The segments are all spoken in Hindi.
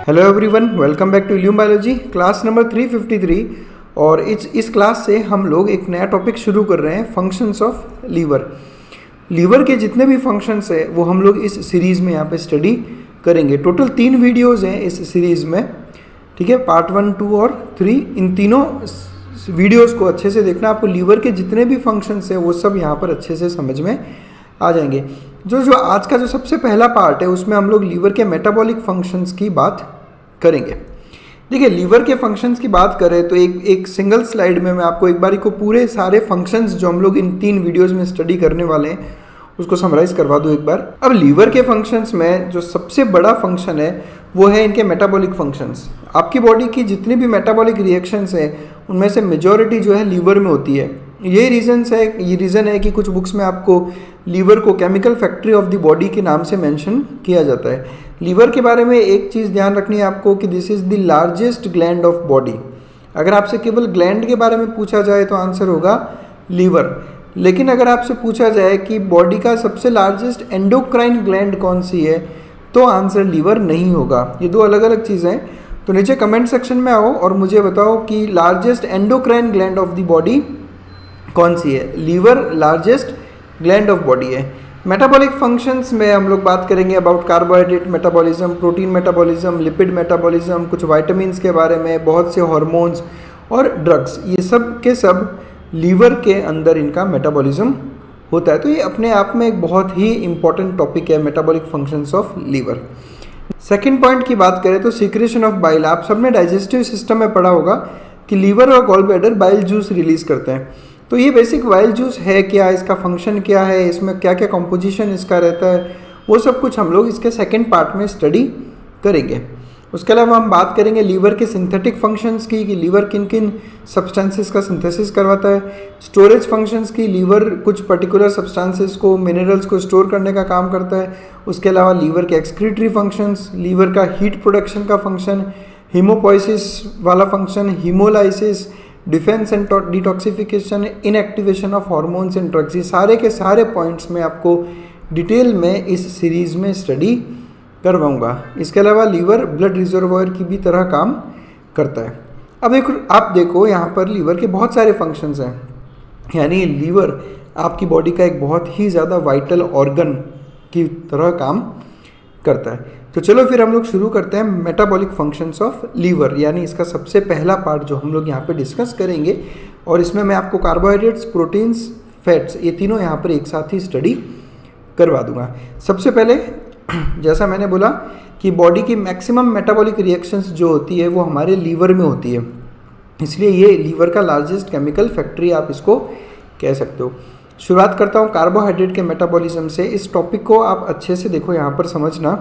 Hello everyone, welcome back to Illume biology class number 353। और इस क्लास से हम लोग एक नया टॉपिक शुरू कर रहे हैं, फंक्शंस ऑफ लीवर। लीवर के जितने भी फंक्शंस है वो हम लोग इस सीरीज़ में यहाँ पे स्टडी करेंगे। टोटल 3 वीडियोज़ हैं इस सीरीज़ में, ठीक है। पार्ट 1, 2 और 3, इन तीनों वीडियोज़ को अच्छे से देखना। आपको लीवर के जितने भी फंक्शंस हैं वो सब यहाँ पर अच्छे से समझ में आ जाएंगे। जो आज का जो सबसे पहला पार्ट है उसमें हम लोग लीवर के मेटाबॉलिक फंक्शंस की बात करेंगे। देखिए, लीवर के फंक्शंस की बात करें तो एक सिंगल स्लाइड में मैं आपको एक बारी को पूरे सारे फंक्शंस जो हम लोग इन 3 वीडियोस में स्टडी करने वाले हैं उसको समराइज करवा दूँ एक बार। अब लीवर के फंक्शंस में जो सबसे बड़ा फंक्शन है वो है इनके मेटाबॉलिक फंक्शंस। आपकी बॉडी की जितनी भी मेटाबॉलिक रिएक्शंस है उनमें से मेजॉरिटी जो है लीवर में होती है। ये रीज़न है कि कुछ बुक्स में आपको लीवर को chemical factory of the body के नाम से मेंशन किया जाता है। लीवर के बारे में एक चीज़ ध्यान रखनी है आपको कि this is the largest gland of body. अगर आपसे केवल ग्लैंड के बारे में पूछा जाए तो आंसर होगा लीवर। लेकिन अगर आपसे पूछा जाए कि बॉडी का सबसे लार्जेस्ट एंडोक्राइन ग्लैंड कौन सी है तो आंसर लीवर नहीं होगा। ये दो अलग अलग चीज़ें हैं। तो नीचे कमेंट सेक्शन में आओ और मुझे बताओ कि largest endocrine gland of the body कौन सी है। Liver largest gland of body है। मेटाबॉलिक फंक्शंस में हम लोग बात करेंगे about carbohydrate metabolism, protein metabolism, lipid metabolism, कुछ वाइटामिन्स के बारे में, बहुत से हार्मोन्स और ड्रग्स। ये सब के सब लीवर के अंदर इनका मेटाबॉलिज्म होता है। तो ये अपने आप में एक बहुत ही इंपॉर्टेंट टॉपिक है, metabolic functions of liver. Second point की बात करें तो सीक्रेशन ऑफ बाइल। आप सबने डाइजेस्टिव सिस्टम में पढ़ा होगा कि लीवर और gall bladder bile juice release करते हैं। तो ये बेसिक बाइल जूस है क्या, इसका फंक्शन क्या है, इसमें क्या क्या कंपोजिशन इसका रहता है, वो सब कुछ हम लोग इसके सेकंड पार्ट में स्टडी करेंगे। उसके अलावा हम बात करेंगे लीवर के सिंथेटिक फंक्शंस की कि लीवर किन किन सब्सटेंसेस का सिंथेसिस करवाता है। स्टोरेज फंक्शंस की, लीवर कुछ पर्टिकुलर सब्सटेंसेस को, मिनरल्स को स्टोर करने का काम करता है। उसके अलावा लीवर के एक्सक्रीटरी फंक्शंस, लीवर का हीट प्रोडक्शन का फंक्शन, हीमोपोइसिस वाला function, haemolysis, defence and detoxification, inactivation of hormones and drugs. ये सारे के सारे पॉइंट्स में आपको डिटेल में इस सीरीज़ में स्टडी करवाऊंगा। इसके अलावा लीवर ब्लड रिजर्वोयर की भी तरह काम करता है। अब आप देखो यहाँ पर लीवर के बहुत सारे फंक्शंस हैं, यानी लीवर आपकी बॉडी का एक बहुत ही ज़्यादा वाइटल ऑर्गन की तरह काम करता है। तो चलो फिर हम लोग शुरू करते हैं मेटाबॉलिक फंक्शंस ऑफ लीवर, यानी इसका सबसे पहला पार्ट जो हम लोग यहाँ पे डिस्कस करेंगे। और इसमें मैं आपको कार्बोहाइड्रेट्स, प्रोटीन्स, फैट्स, ये तीनों यहाँ पर एक साथ ही स्टडी करवा दूंगा। सबसे पहले जैसा मैंने बोला कि बॉडी की मैक्सिमम मेटाबॉलिक रिएक्शंस जो होती है वो हमारे लीवर में होती है, इसलिए ये लीवर का लार्जेस्ट केमिकल फैक्ट्री आप इसको कह सकते हो। शुरुआत करता हूँ कार्बोहाइड्रेट के मेटाबॉलिज्म से। इस टॉपिक को आप अच्छे से देखो, यहाँ पर समझना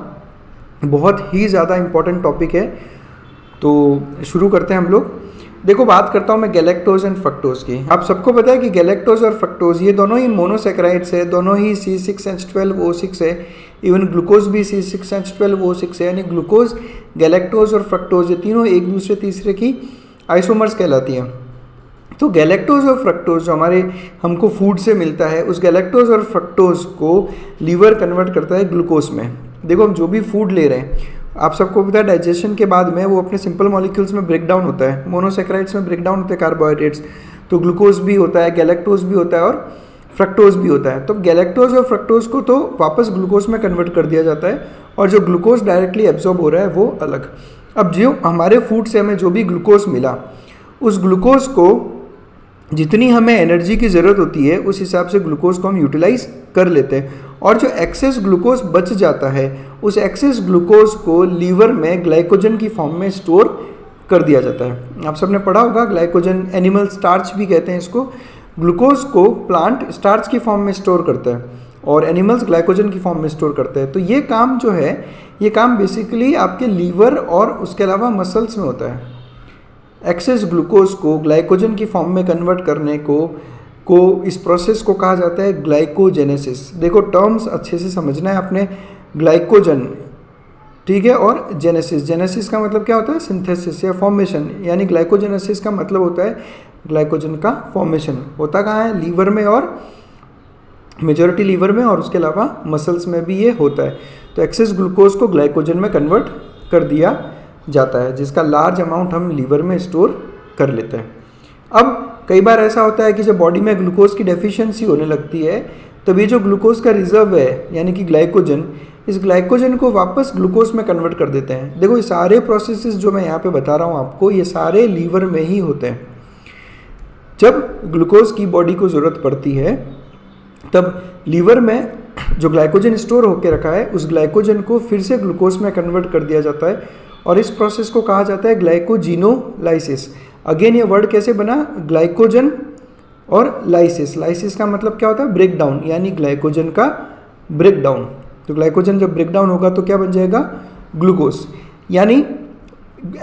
बहुत ही ज़्यादा इंपॉर्टेंट टॉपिक है। तो शुरू करते हैं हम लोग। देखो, बात करता हूँ मैं गैलेक्टोज एंड फ्रक्टोज की। आप सबको पता है कि गैलेक्टोज और फ्रक्टोज ये दोनों ही मोनोसैकेराइड्स है, दोनों ही C6H12O6 है। इवन ग्लूकोज भी C6H12O6 है, यानी ग्लूकोज, गैलेक्टोज और फ्रक्टोज ये तीनों एक दूसरे तीसरे की आइसोमर्स कहलाती हैं। तो गैलेक्टोज और फ्रक्टोज जो हमको फूड से मिलता है, उस गैलेक्टोज और फ्रक्टोज को लीवर कन्वर्ट करता है ग्लूकोज में। देखो, हम जो भी फूड ले रहे हैं, आप सबको पता है डाइजेशन के बाद में वो अपने सिंपल मॉलिक्यूल्स में ब्रेक डाउन होता है। मोनोसैकेराइड्स में ब्रेक डाउन होते हैं कार्बोहाइड्रेट्स, तो ग्लूकोज भी होता है, गैलेक्टोज भी होता है और फ्रक्टोज भी होता है। तो गैलेक्टोज और फ्रक्टोज को तो वापस ग्लूकोज में कन्वर्ट कर दिया जाता है, और जो ग्लूकोज डायरेक्टली एब्जॉर्ब हो रहा है वो अलग। अब जो हमारे फूड से हमें जो भी ग्लूकोज मिला, उस ग्लूकोज को जितनी हमें एनर्जी की ज़रूरत होती है उस हिसाब से ग्लूकोज को हम यूटिलाइज कर लेते हैं। और जो एक्सेस ग्लूकोज बच जाता है, उस एक्सेस ग्लूकोज को लीवर में ग्लाइकोजन की फॉर्म में स्टोर कर दिया जाता है। आप सबने पढ़ा होगा ग्लाइकोजन, एनिमल स्टार्च भी कहते हैं इसको। ग्लूकोज को प्लांट स्टार्च की फॉर्म में स्टोर करता है और एनिमल्स ग्लाइकोजन की फॉर्म में स्टोर करते हैं। तो ये काम जो है, ये काम बेसिकली आपके लीवर और उसके अलावा मसल्स में होता है। एक्सेस ग्लूकोज को ग्लाइकोजन की फॉर्म में कन्वर्ट करने को इस प्रोसेस को कहा जाता है ग्लाइकोजेनेसिस। देखो, टर्म्स अच्छे से समझना है आपने। ग्लाइकोजन, ठीक है, और जेनेसिस। जेनेसिस का मतलब क्या होता है? सिंथेसिस या फॉर्मेशन, यानी ग्लाइकोजेनेसिस का मतलब होता है ग्लाइकोजन का फॉर्मेशन। होता कहाँ है? लीवर में, और मेजॉरिटी लीवर में, और उसके अलावा मसल्स में भी ये होता है। तो एक्सेस ग्लूकोज को ग्लाइकोजन में कन्वर्ट कर दिया जाता है, जिसका लार्ज अमाउंट हम लीवर में स्टोर कर लेते हैं। अब कई बार ऐसा होता है कि जब बॉडी में ग्लूकोज की डेफिशिएंसी होने लगती है, तब ये जो ग्लूकोज का रिजर्व है यानी कि ग्लाइकोजन, इस ग्लाइकोजन को वापस ग्लूकोज में कन्वर्ट कर देते हैं। देखो ये सारे प्रोसेसेस जो मैं यहाँ पे बता रहा हूँ आपको, ये सारे लीवर में ही होते हैं। जब ग्लूकोज की बॉडी को ज़रूरत पड़ती है तब लीवर में जो ग्लाइकोजन स्टोर होकर रखा है उस ग्लाइकोजन को फिर से ग्लूकोज में कन्वर्ट कर दिया जाता है और इस प्रोसेस को कहा जाता है ग्लाइकोजिनोलाइसिस। अगेन ये वर्ड कैसे बना, ग्लाइकोजन और लाइसिस। लाइसिस का मतलब क्या होता है, ब्रेक डाउन, यानी ग्लाइकोजन का ब्रेक डाउन। तो ग्लाइकोजन जब ब्रेक डाउन होगा तो क्या बन जाएगा, ग्लूकोज। यानी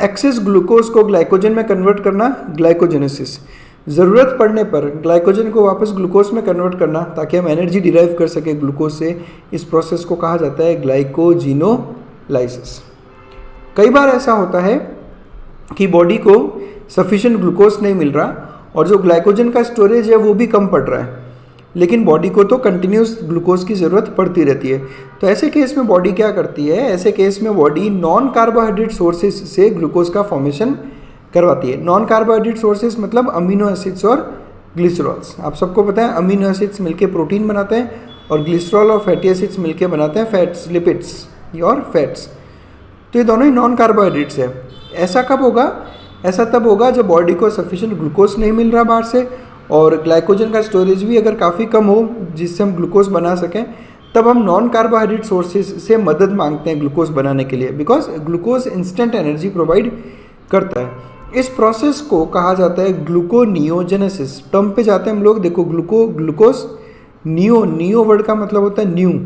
एक्सेस ग्लूकोज को ग्लाइकोजन में कन्वर्ट करना ग्लाइकोजेनेसिस। ज़रूरत पड़ने पर ग्लाइकोजन को वापस ग्लूकोज में कन्वर्ट करना ताकि हम एनर्जी डिराइव कर सके ग्लूकोज से, इस प्रोसेस को कहा जाता है ग्लाइकोजिनोलाइसिस। कई बार ऐसा होता है कि बॉडी को सफिशिएंट ग्लूकोज नहीं मिल रहा और जो ग्लाइकोजन का स्टोरेज है वो भी कम पड़ रहा है, लेकिन बॉडी को तो कंटिन्यूस ग्लूकोज की ज़रूरत पड़ती रहती है। तो ऐसे केस में बॉडी क्या करती है, ऐसे केस में बॉडी नॉन कार्बोहाइड्रेट सोर्सेज से ग्लूकोज का फॉर्मेशन करवाती है। नॉन कार्बोहाइड्रेट सोर्सेज मतलब अमीनो एसिड्स और ग्लिसरॉल्स। आप सबको पता है अमीनो एसिड्स मिलके प्रोटीन बनाते हैं और ग्लिसरॉल और फैटी एसिड्स मिलके बनाते हैं फैट्स, लिपिड्स और फैट्स। तो ये दोनों ही नॉन कार्बोहाइड्रेट्स है। ऐसा कब होगा, ऐसा तब होगा जब बॉडी को सफिशिएंट ग्लूकोज नहीं मिल रहा बाहर से और ग्लाइकोजन का स्टोरेज भी अगर काफ़ी कम हो जिससे हम ग्लूकोज बना सकें, तब हम नॉन कार्बोहाइड्रेट सोर्सेज से मदद मांगते हैं ग्लूकोज बनाने के लिए, because glucose instant energy provide करता है। इस प्रोसेस को कहा जाता है ग्लूकोनियोजेनेसिस। टर्म पे जाते हैं हम लोग, देखो ग्लूकोज नियो वर्ड का मतलब होता है न्यू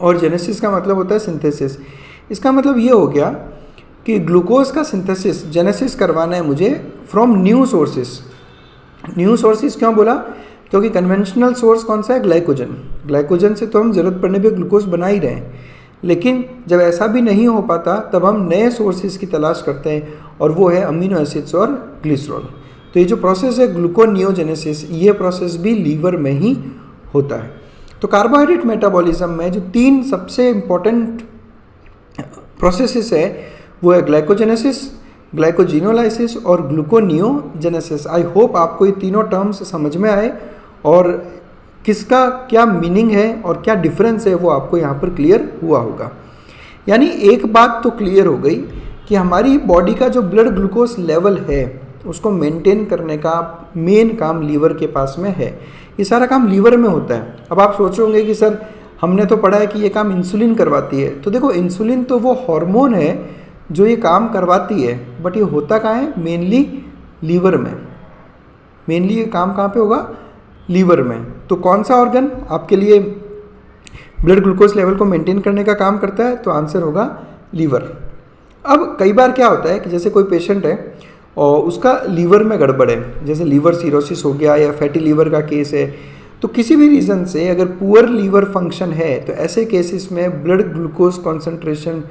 और जेनेसिस का मतलब होता है सिंथेसिस। इसका मतलब ये हो गया कि ग्लूकोज का सिंथेसिस जेनेसिस करवाना है मुझे from new sources. New sources क्यों बोला, क्योंकि कन्वेंशनल सोर्स कौन सा है, ग्लाइकोजन। ग्लाइकोजन से तो हम ज़रूरत पड़ने पे ग्लूकोज बना ही रहे हैं, लेकिन जब ऐसा भी नहीं हो पाता तब हम नए सोर्सेज की तलाश करते हैं और वो है अमीनो एसिड्स और ग्लिसरॉल। तो ये जो प्रोसेस है ग्लूकोनियोजेनेसिस, ये प्रोसेस भी लीवर में ही होता है। तो कार्बोहाइड्रेट मेटाबॉलिज्म में जो 3 सबसे इम्पॉर्टेंट प्रोसेसेस है वो है ग्लाइकोजेनेसिस, ग्लाइकोजिनोलाइसिस और ग्लूकोनियोजेनेसिस। आई होप आपको ये तीनों टर्म्स समझ में आए और किसका क्या मीनिंग है और क्या डिफरेंस है वो आपको यहाँ पर क्लियर हुआ होगा। यानी एक बात तो क्लियर हो गई कि हमारी बॉडी का जो ब्लड ग्लूकोज लेवल है उसको मेंटेन करने का मेन काम लीवर के पास में है। ये सारा काम लीवर में होता है। अब आप सोचोगे कि सर हमने तो पढ़ा है कि ये काम इंसुलिन करवाती है, तो देखो इंसुलिन तो वो हार्मोन है जो ये काम करवाती है, बट ये होता कहाँ है, मेनली लीवर में। मेनली ये काम कहाँ पे होगा, लीवर में। तो कौन सा ऑर्गन आपके लिए ब्लड ग्लूकोज लेवल को मेंटेन करने का काम करता है, तो आंसर होगा लीवर। अब कई बार क्या होता है कि जैसे कोई पेशेंट है और उसका लीवर में गड़बड़ है, जैसे लीवर सिरोसिस हो गया या फैटी लीवर का केस है, तो किसी भी रीज़न से अगर पुअर लीवर फंक्शन है तो ऐसे केसेस में ब्लड ग्लूकोज कॉन्सेंट्रेशन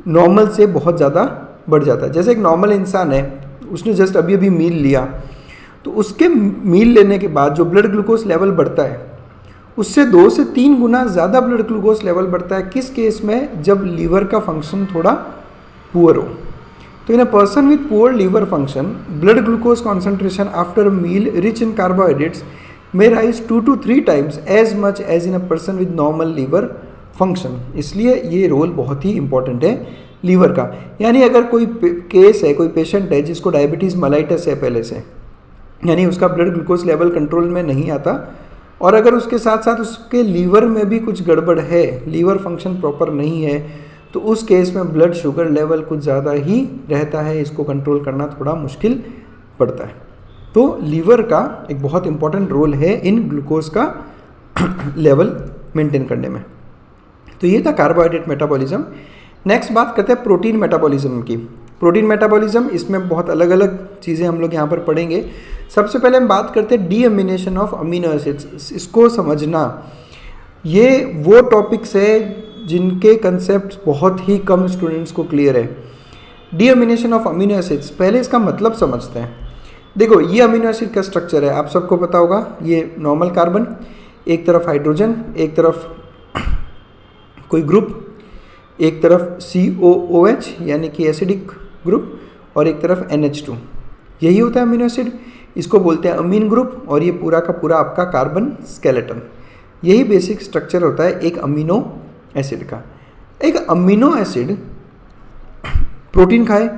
नॉर्मल से बहुत ज़्यादा बढ़ जाता है। जैसे एक नॉर्मल इंसान है, उसने जस्ट अभी अभी मील लिया, तो उसके मील लेने के बाद जो ब्लड ग्लूकोज लेवल बढ़ता है उससे 2 से 3 गुना ज़्यादा ब्लड ग्लूकोज लेवल बढ़ता है। किस केस में, जब लीवर का फंक्शन थोड़ा पुअर हो। तो in a person with poor liver function blood glucose concentration after meal rich in carbohydrates may rise 2 to 3 times as much as in a person with normal liver function। इसलिए ये रोल बहुत ही इंपॉर्टेंट है लीवर का। यानी अगर कोई केस है, कोई पेशेंट है जिसको डायबिटीज़ मेलाइटस है पहले से, यानी उसका ब्लड ग्लूकोज लेवल कंट्रोल में नहीं आता और अगर उसके साथ साथ उसके लीवर में भी कुछ गड़बड़ है, लीवर फंक्शन प्रॉपर नहीं है, तो उस केस में ब्लड शुगर लेवल कुछ ज़्यादा ही रहता है। इसको कंट्रोल करना थोड़ा मुश्किल पड़ता है। तो लीवर का एक बहुत इंपॉर्टेंट रोल है इन ग्लूकोज का लेवल मेंटेन करने में। तो ये था कार्बोहाइड्रेट मेटाबॉलिज्म। नेक्स्ट बात करते हैं प्रोटीन मेटाबॉलिज्म की। प्रोटीन मेटाबॉलिज्म, इसमें बहुत अलग अलग चीज़ें हम लोग यहाँ पर पढ़ेंगे। सबसे पहले हम बात करते हैं डीअमीनेशन ऑफ अमीनो एसिड्स। इसको समझना, ये वो टॉपिक्स है जिनके कंसेप्ट बहुत ही कम स्टूडेंट्स को क्लियर है। डीअमीनेशन ऑफ अमीनो एसिड्स, पहले इसका मतलब समझते हैं। देखो ये अमीनो एसिड का स्ट्रक्चर है, आप सबको पता होगा। ये नॉर्मल कार्बन, एक तरफ हाइड्रोजन, एक तरफ कोई ग्रुप, एक तरफ COOH यानी कि एसिडिक ग्रुप और एक तरफ NH2, यही होता है अमीनो एसिड। इसको बोलते हैं अमीन ग्रुप और ये पूरा का पूरा आपका कार्बन स्केलेटन। यही बेसिक स्ट्रक्चर होता है एक अमीनो एसिड का। एक अमीनो एसिड प्रोटीन खाए,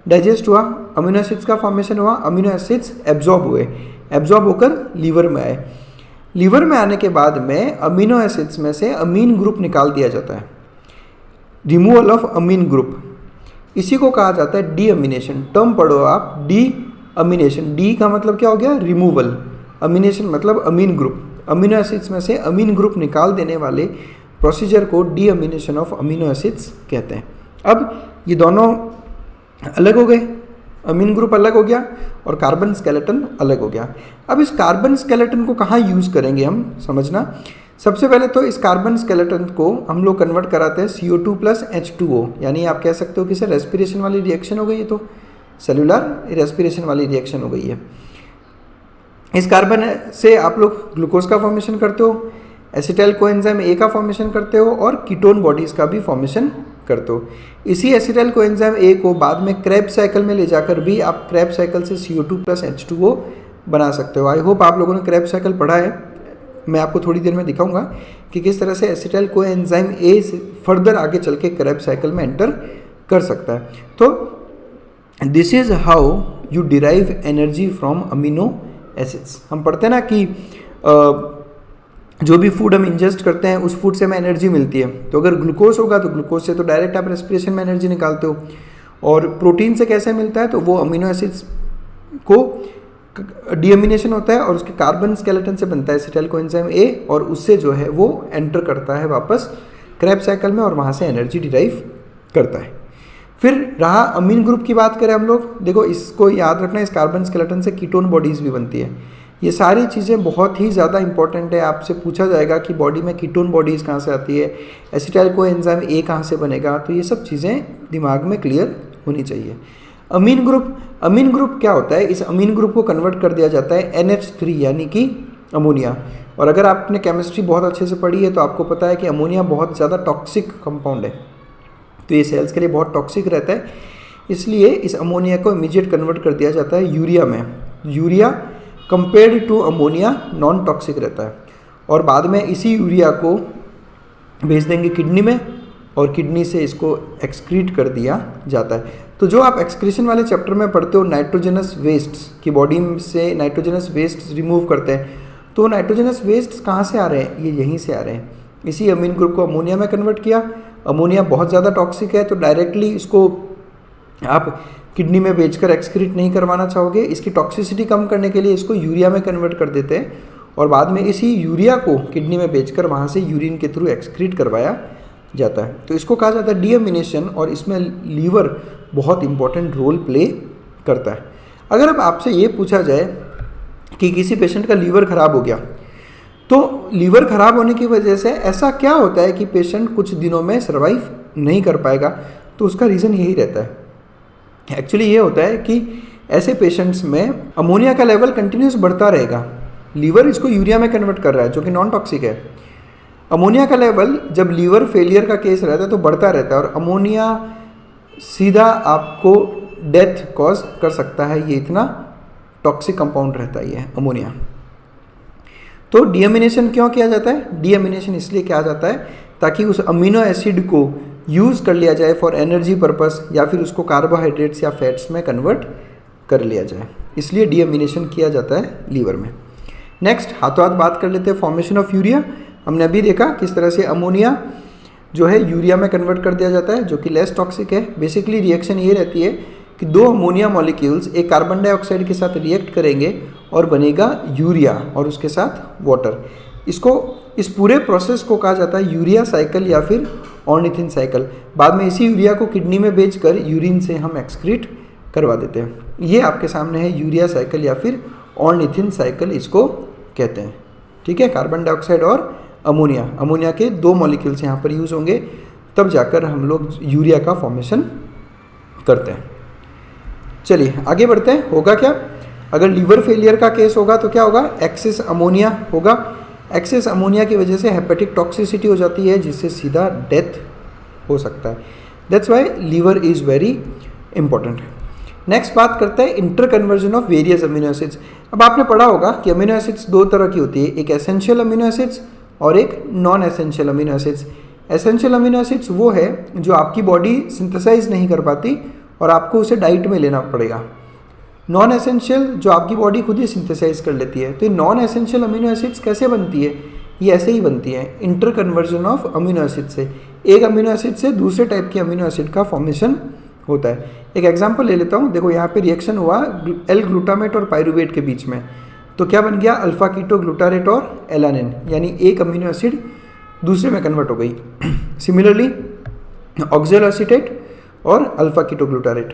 डाइजेस्ट हुआ, अमीनो एसिड्स का फॉर्मेशन हुआ, अमीनो एसिड्स एब्जॉर्ब हुए, एब्जॉर्ब होकर लीवर में आए। लीवर में आने के बाद में अमीनो एसिड्स में से अमीन ग्रुप निकाल दिया जाता है, रिमूवल ऑफ अमीन ग्रुप। इसी को कहा जाता है डी अमीनेशन। टर्म पढ़ो आप, डी अमीनेशन। डी का मतलब क्या हो गया? रिमूवल। अमीनेशन मतलब अमीन ग्रुप। अमीनो एसिड्स में से अमीन ग्रुप निकाल देने वाले प्रोसीजर को डी अमीनेशन ऑफ अमीनो एसिड्स कहते हैं। अब ये दोनों अलग हो गए, अमीन ग्रुप अलग हो गया और कार्बन स्केलेटन अलग हो गया। अब इस कार्बन स्केलेटन को कहाँ यूज़ करेंगे हम, समझना। सबसे पहले तो इस कार्बन स्केलेटन को हम लोग कन्वर्ट कराते हैं CO2 + H2O, यानी आप कह सकते हो कि सर रेस्पिरेशन वाली रिएक्शन हो गई है, तो सेलुलर रेस्पिरेशन वाली रिएक्शन हो गई है। इस कार्बन से आप लोग ग्लूकोज का फॉर्मेशन करते हो, एसिटाइल कोएंजाइम A का फॉर्मेशन करते हो और कीटोन बॉडीज़ का भी फॉर्मेशन करते हो। इसी एसिटाइल कोएंजाइम A को बाद में क्रेब साइकिल में ले जाकर भी आप क्रेब साइकिल से CO2 + H2O बना सकते हो। आई होप आप लोगों ने क्रेब साइकिल पढ़ा है। मैं आपको थोड़ी देर में दिखाऊंगा कि किस तरह से एसिटाइल कोएंजाइम A से फर्दर आगे चल के क्रेब साइकिल में एंटर कर सकता है। तो this is how you derive energy from amino acids. हम पढ़ते हैं ना कि जो भी फूड हम इंजेस्ट करते हैं उस फूड से हमें एनर्जी मिलती है। तो अगर ग्लूकोज होगा तो ग्लूकोज से तो डायरेक्ट आप रेस्पिरेशन में एनर्जी निकालते हो। और प्रोटीन से कैसे मिलता है? तो वो अमीनो एसिड्स को डीअमीनेशन होता है और उसके कार्बन स्केलेटन से बनता है एसिटाइल कोएंजाइम A, और उससे जो है वो एंटर करता है वापस क्रेब साइकिल में और वहाँ से एनर्जी डिराइव करता है। फिर रहा अमीन ग्रुप की बात करें हम लोग, देखो इसको याद रखना, इस कार्बन स्केलेटन से कीटोन बॉडीज़ भी बनती है। ये सारी चीज़ें बहुत ही ज़्यादा इंपॉर्टेंट है। आपसे पूछा जाएगा कि बॉडी में कीटोन बॉडीज़ कहाँ से आती है, एसिटाइल कोएंजाइम A कहाँ से बनेगा, तो ये सब चीज़ें दिमाग में क्लियर होनी चाहिए। अमीन ग्रुप क्या होता है? इस अमीन ग्रुप को कन्वर्ट कर दिया जाता है NH3 यानी कि अमोनिया। और अगर आपने केमिस्ट्री बहुत अच्छे से पढ़ी है तो आपको पता है कि अमोनिया बहुत ज़्यादा टॉक्सिक कंपाउंड है, तो ये सेल्स के लिए बहुत टॉक्सिक रहता है। इसलिए इस अमोनिया को इमीडिएट कन्वर्ट कर दिया जाता है यूरिया में। Urea compared to ammonia non toxic रहता है, और बाद में इसी यूरिया को भेज देंगे किडनी में और किडनी से इसको एक्सक्रीट कर दिया जाता है। तो जो आप एक्सक्रीशन वाले चैप्टर में पढ़ते हो नाइट्रोजनस वेस्ट की, बॉडी से नाइट्रोजनस वेस्ट रिमूव करते हैं, तो नाइट्रोजनस वेस्ट कहाँ से आ रहे हैं? ये यहीं से आ रहे हैं। इसी अमीन ग्रुप को अमोनिया में कन्वर्ट किया। अमोनिया बहुत ज़्यादा टॉक्सिक है तो डायरेक्टली इसको आप किडनी में भेजकर एक्सक्रीट नहीं करवाना चाहोगे। इसकी टॉक्सिसिटी कम करने के लिए इसको यूरिया में कन्वर्ट कर देते हैं और बाद में इसी यूरिया को किडनी में भेजकर वहाँ से यूरिन के थ्रू एक्सक्रीट करवाया जाता है। तो इसको कहा जाता है डीअमीनेशन, और इसमें लीवर बहुत इंपॉर्टेंट रोल प्ले करता है। अगर अब आपसे ये पूछा जाए कि किसी पेशेंट का लीवर ख़राब हो गया, तो लीवर ख़राब होने की वजह से ऐसा क्या होता है कि पेशेंट कुछ दिनों में सर्वाइव नहीं कर पाएगा? तो उसका रीज़न यही रहता है। एक्चुअली ये होता है कि ऐसे पेशेंट्स में अमोनिया का लेवल कंटिन्यूस बढ़ता रहेगा। लीवर इसको यूरिया में कन्वर्ट कर रहा है जो कि नॉन टॉक्सिक है। अमोनिया का लेवल जब लीवर फेलियर का केस रहता है तो बढ़ता रहता है, और अमोनिया सीधा आपको डेथ कॉज कर सकता है। ये इतना टॉक्सिक कंपाउंड रहता है ये अमोनिया। तो डीअमीनेशन क्यों किया जाता है? डीअमीनेशन इसलिए किया जाता है ताकि उस अमीनो एसिड को यूज़ कर लिया जाए फॉर एनर्जी पर्पस, या फिर उसको कार्बोहाइड्रेट्स या फैट्स में कन्वर्ट कर लिया जाए, इसलिए डीअमीनेशन किया जाता है लीवर में। नेक्स्ट हाथों हाथ बात कर लेते हैं फॉर्मेशन ऑफ यूरिया। हमने अभी देखा किस तरह से अमोनिया जो है यूरिया में कन्वर्ट कर दिया जाता है जो कि लेस टॉक्सिक है। बेसिकली रिएक्शन ये रहती है कि दो अमोनिया मॉलिक्यूल्स एक कार्बन डाइऑक्साइड के साथ रिएक्ट करेंगे और बनेगा यूरिया और उसके साथ वाटर। इस पूरे प्रोसेस को कहा जाता है यूरिया साइकिल या फिर ऑर्निथिन साइकिल। बाद में इसी यूरिया को किडनी में भेजकर यूरिन से हम एक्सक्रीट करवा देते हैं। ये आपके सामने है यूरिया साइकिल या फिर ऑर्निथिन साइकिल इसको कहते हैं। ठीक है, कार्बन डाइऑक्साइड और अमोनिया के दो मॉलिक्यूल्स यहाँ पर यूज़ होंगे, तब जाकर हम लोग यूरिया का फॉर्मेशन करते हैं। चलिए आगे बढ़ते हैं। होगा क्या? अगर लीवर फेलियर का केस होगा तो क्या होगा? एक्सेस अमोनिया होगा। एक्सेस अमोनिया की वजह से हेपेटिक टॉक्सिसिटी हो जाती है जिससे सीधा डेथ हो सकता है। That's why liver is very important. Next बात करते हैं inter conversion of various amino acids. अब आपने पढ़ा होगा कि अमीनो एसिड्स दो तरह की होती है, एक एसेंशियल अमीनो एसिड्स और एक non essential amino acids. Essential amino acids वो है जो आपकी बॉडी सिंथेसाइज नहीं कर पाती और आपको उसे डाइट में लेना पड़ेगा। नॉन एसेंशियल जो आपकी बॉडी खुद ही सिंथेसाइज कर लेती है। तो ये नॉन एसेंशियल अमीनो एसिड्स कैसे बनती है? ये ऐसे ही बनती है, inter conversion of amino acid से। एक अमीनो एसिड से दूसरे टाइप के अमीनो एसिड का फॉर्मेशन होता है। एक एग्जांपल ले लेता हूँ। देखो यहाँ पे रिएक्शन हुआ एल ग्लूटामेट और पायरुवेट के बीच में, तो क्या बन गया? अल्फा कीटो ग्लूटारेट और एलानिन, यानी एक अमीनो एसिड दूसरे में कन्वर्ट हो गई। सिमिलरली ऑक्जेलो एसीटेट और अल्फा कीटो ग्लूटारेट,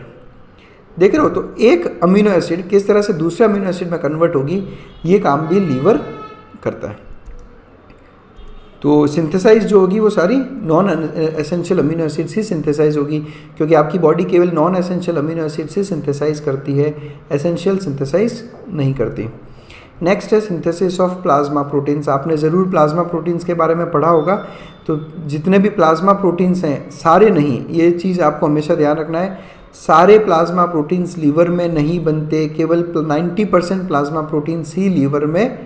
देख रहे हो? तो एक अमीनो एसिड किस तरह से दूसरे अमीनो एसिड में कन्वर्ट होगी, ये काम भी लीवर करता है। तो सिंथेसाइज जो होगी वो सारी नॉन एसेंशियल अमीनो एसिड ही सिंथेसाइज होगी, क्योंकि आपकी बॉडी केवल नॉन एसेंशियल अमीनो एसिड से सिंथेसाइज करती है, एसेंशियल सिंथेसाइज नहीं करती। नेक्स्ट है सिंथेसिस ऑफ प्लाज्मा प्रोटीन्स। आपने ज़रूर प्लाज्मा प्रोटीन्स के बारे में पढ़ा होगा। तो जितने भी प्लाज्मा प्रोटीन्स हैं, सारे नहीं, ये चीज़ आपको हमेशा ध्यान रखना है, सारे प्लाज्मा प्रोटीन्स लीवर में नहीं बनते, केवल 90% प्लाज्मा प्रोटीन्स ही लीवर में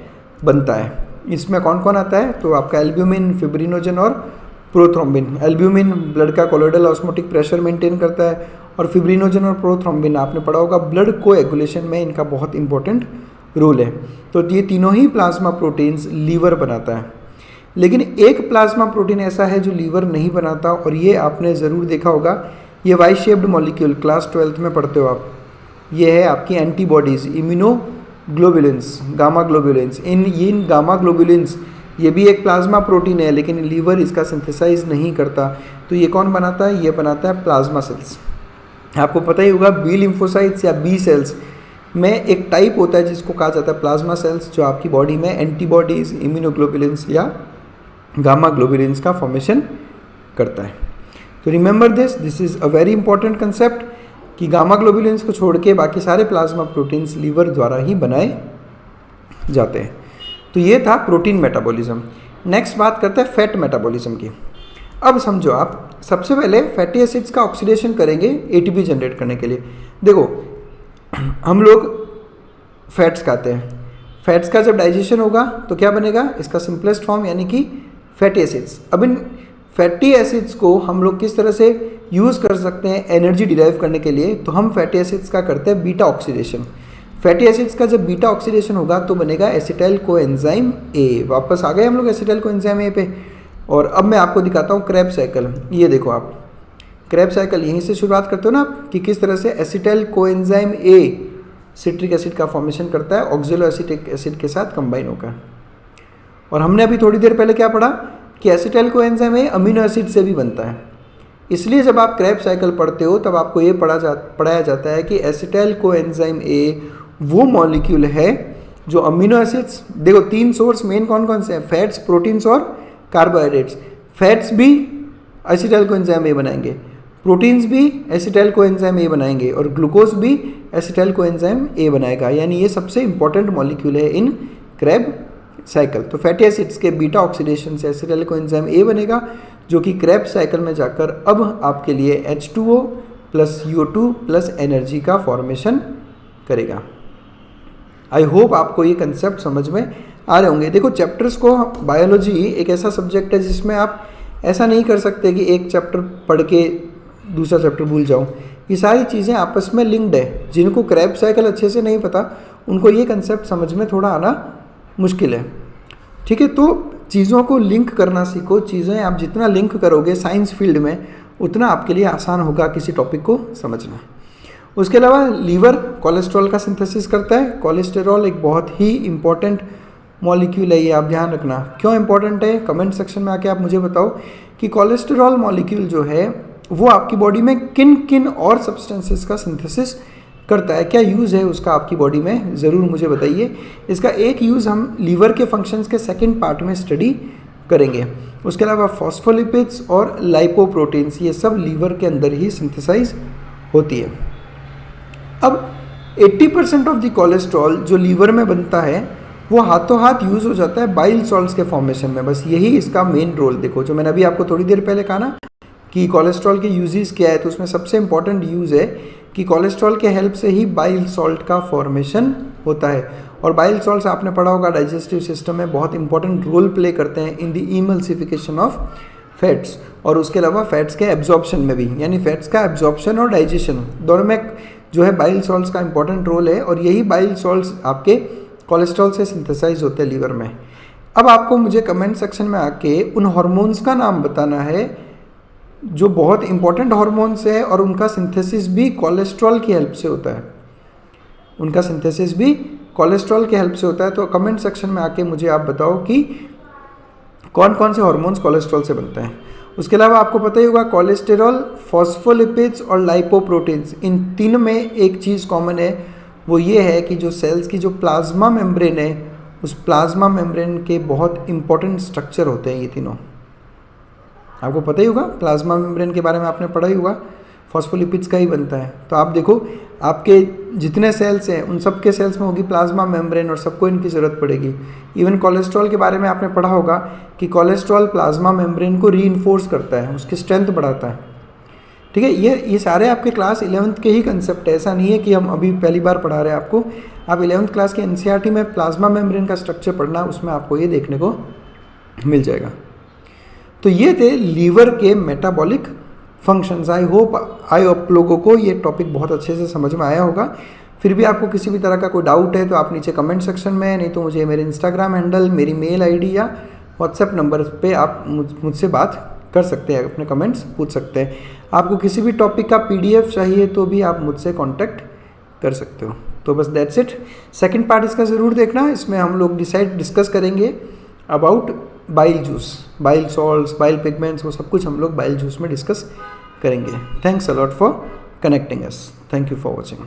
बनता है। इसमें कौन कौन आता है? तो आपका एल्ब्यूमिन, फिब्रिनोजन और प्रोथ्रोम्बिन। एल्ब्यूमिन ब्लड का कोलोइडल ऑस्मोटिक प्रेशर मेंटेन करता है, और फिब्रिनोजन और प्रोथ्रोम्बिन आपने पढ़ा होगा ब्लड कोएगुलेशन में इनका बहुत इंपॉर्टेंट रोल है। तो ये तीनों ही प्लाज्मा प्रोटीन्स लीवर बनाता है। लेकिन एक प्लाज्मा प्रोटीन ऐसा है जो लीवर नहीं बनाता, और ये आपने ज़रूर देखा होगा, ये Y shaped molecule, class 12th में पढ़ते हो आप। ये है आपकी एंटीबॉडीज़, इम्यूनोग्लोबुलिन्स, गामा ग्लोबुलिन्स। इन गामा ग्लोबुलिन्स ये भी एक प्लाज्मा प्रोटीन है, लेकिन लीवर इसका सिंथेसाइज नहीं करता। तो ये कौन बनाता है? ये बनाता है प्लाज्मा सेल्स। आपको पता ही होगा बी लिम्फोसाइट्स या बी सेल्स में एक टाइप होता है जिसको कहा जाता है प्लाज्मा सेल्स, जो आपकी बॉडी में एंटीबॉडीज़, इम्यूनोग्लोबुलिन्स या गामा ग्लोबुलिन्स का फॉर्मेशन करता है। तो remember this is a very important concept कि गामा ग्लोबुलिन्स को छोड़ के बाकी सारे प्लाज्मा प्रोटीन्स लीवर द्वारा ही बनाए जाते हैं। तो ये था प्रोटीन मेटाबॉलिज्म। नेक्स्ट बात करते हैं फैट मेटाबॉलिज्म की। अब समझो आप, सबसे पहले फैटी एसिड्स का ऑक्सीडेशन करेंगे एटीपी जनरेट करने के लिए। देखो हम लोग फैट्स खाते हैं, फैट्स का जब डाइजेशन होगा तो क्या बनेगा? इसका सिंपलेस्ट फॉर्म यानी कि फैटी एसिड्स। अब इन फैटी एसिड्स को हम लोग किस तरह से यूज़ कर सकते हैं एनर्जी डिराइव करने के लिए? तो हम फैटी एसिड्स का करते हैं बीटा ऑक्सीडेशन। फैटी एसिड्स का जब बीटा ऑक्सीडेशन होगा तो बनेगा एसिटाइल कोएंजाइम ए। वापस आ गए हम लोग एसिटाइल कोएंजाइम ए पे। और अब मैं आपको दिखाता हूँ क्रैब साइकिल। ये देखो आप, क्रैब साइकिल यहीं से शुरुआत करते हो ना आप, कि किस तरह से acetyl coenzyme A citric acid का फॉर्मेशन करता है ऑक्जेलो एसिटिक एसिड के साथ कंबाइन होकर। और हमने अभी थोड़ी देर पहले क्या पढ़ा कि acetyl coenzyme A amino acid से भी बनता है। इसलिए जब आप क्रैब साइकिल पढ़ते हो तब आपको ये पढ़ाया जाता है कि एसिटाइल कोएंजाइम ए वो मॉलिक्यूल है जो अमीनो एसिड्स, देखो तीन सोर्स मेन कौन कौन से हैं? फैट्स, प्रोटीन्स और कार्बोहाइड्रेट्स। फैट्स भी एसिटाइल कोएंजाइम ए बनाएंगे, प्रोटीन्स भी एसिटाइल कोएंजाइम ए बनाएंगे, और ग्लूकोज भी एसिटाइल कोएंजाइम ए बनाएगा। यानी ये सबसे इंपॉर्टेंट मॉलिक्यूल है इन क्रैब साइकिल। तो फैटी एसिड्स के बीटा ऑक्सीडेशन से एसिटाइल कोएंजाइम ए बनेगा, जो कि क्रैब साइकिल में जाकर अब आपके लिए H2O plus CO2 plus energy का फॉर्मेशन करेगा। आई होप आपको ये कंसेप्ट समझ में आ रहे होंगे। देखो चैप्टर्स को, बायोलॉजी एक ऐसा सब्जेक्ट है जिसमें आप ऐसा नहीं कर सकते कि एक चैप्टर पढ़ के दूसरा चैप्टर भूल जाओ। ये सारी चीज़ें आपस में लिंक्ड है। जिनको क्रैब साइकिल अच्छे से नहीं पता उनको ये कंसेप्ट समझ में थोड़ा आना मुश्किल है। ठीक है, तो चीज़ों को लिंक करना सीखो। चीज़ें आप जितना लिंक करोगे साइंस फील्ड में, उतना आपके लिए आसान होगा किसी टॉपिक को समझना। उसके अलावा लीवर कोलेस्ट्रॉल का सिंथेसिस करता है। कोलेस्टेरॉल एक बहुत ही इंपॉर्टेंट मॉलिक्यूल है, ये आप ध्यान रखना। क्यों इंपॉर्टेंट है? कमेंट सेक्शन में आके आप मुझे बताओ कि कोलेस्टेरॉल मॉलिक्यूल जो है वो आपकी बॉडी में किन किन और सब्सटेंसेस का सिंथेसिस करता है, क्या यूज़ है उसका आपकी बॉडी में, ज़रूर मुझे बताइए। इसका एक यूज़ हम लीवर के फंक्शंस के सेकंड पार्ट में स्टडी करेंगे। उसके अलावा फॉस्फोलिपिड्स और लाइपोप्रोटीन्स, ये सब लीवर के अंदर ही सिंथेसाइज होती है। अब 80% ऑफ द कोलेस्ट्रॉल जो लीवर में बनता है वो हाथों हाथ यूज़ हो जाता है बाइल सॉल्ट्स के फॉर्मेशन में। बस यही इसका मेन रोल। देखो जो मैंने अभी आपको थोड़ी देर पहले कहा ना कि कोलेस्ट्रॉल के यूजेस क्या है, तो उसमें सबसे इम्पॉर्टेंट यूज़ है कि कोलेस्ट्रॉल के हेल्प से ही बाइल सॉल्ट का फॉर्मेशन होता है। और बाइल सॉल्ट्स आपने पढ़ा होगा डाइजेस्टिव सिस्टम में बहुत इंपॉर्टेंट रोल प्ले करते हैं in the emulsification of fats, और उसके अलावा फैट्स के एब्जॉर्प्शन में भी, यानी फैट्स का एब्जॉर्प्शन और डाइजेशन दोनों में जो है बाइल सॉल्ट्स का इंपॉर्टेंट रोल है। और यही बाइल सॉल्ट्स आपके कोलेस्ट्रॉल से सिंथेसाइज होते हैं लीवर में। अब आपको मुझे कमेंट सेक्शन में आके उन हार्मोन्स का नाम बताना है जो बहुत इंपॉर्टेंट हार्मोन्स है और उनका सिंथेसिस भी कोलेस्ट्रॉल की हेल्प से होता है, उनका सिंथेसिस भी कोलेस्ट्रॉल की हेल्प से होता है। तो कमेंट सेक्शन में आके मुझे आप बताओ कि कौन कौन से हार्मोन्स कोलेस्ट्रॉल से बनते हैं। उसके अलावा आपको पता ही होगा कोलेस्टेरॉल, फॉस्फोलिपिड्स और लाइपोप्रोटीन्स, इन तीन में एक चीज़ कॉमन है, वो ये है कि जो सेल्स की जो प्लाज्मा मेम्ब्रेन है, उस प्लाज्मा मेम्ब्रेन के बहुत इंपॉर्टेंट स्ट्रक्चर होते हैं ये तीनों। आपको पता ही होगा, प्लाज्मा मेम्ब्रेन के बारे में आपने पढ़ा ही होगा, फॉस्फोलिपिड्स का ही बनता है। तो आप देखो आपके जितने सेल्स हैं उन सब के सेल्स में होगी प्लाज्मा मेम्ब्रेन और सबको इनकी ज़रूरत पड़ेगी। इवन कोलेस्ट्रॉल के बारे में आपने पढ़ा होगा कि कोलेस्ट्रॉल प्लाज्मा मेम्ब्रेन को रीइंफोर्स करता है, उसकी स्ट्रेंथ बढ़ाता है। ठीक है, ये सारे आपके क्लास 11th के ही कंसेप्ट है, ऐसा नहीं है कि हम अभी पहली बार पढ़ा रहे हैं आपको। आप 11th क्लास के एनसीईआरटी में प्लाज्मा मेम्ब्रेन का स्ट्रक्चर पढ़ना, उसमें आपको ये देखने को मिल जाएगा। तो ये थे लीवर के मेटाबॉलिक फंक्शंस। आई होप आप लोगों को ये टॉपिक बहुत अच्छे से समझ में आया होगा। फिर भी आपको किसी भी तरह का कोई डाउट है तो आप नीचे कमेंट सेक्शन में, नहीं तो मुझे मेरे इंस्टाग्राम हैंडल, मेरी मेल आईडी या व्हाट्सएप नंबर पे आप मुझसे बात कर सकते हैं, अपने कमेंट्स पूछ सकते हैं। आपको किसी भी टॉपिक का पीडीएफ चाहिए तो भी आप मुझसे कांटेक्ट कर सकते हो। तो बस दैट्स इट। सेकंड पार्ट इसका ज़रूर देखना, इसमें हम लोग डिस्कस करेंगे about bile juice, bile salts, bile pigments, वो सब कुछ हम लोग बाइल जूस में डिस्कस करेंगे। Thanks a lot for connecting us. Thank you for watching.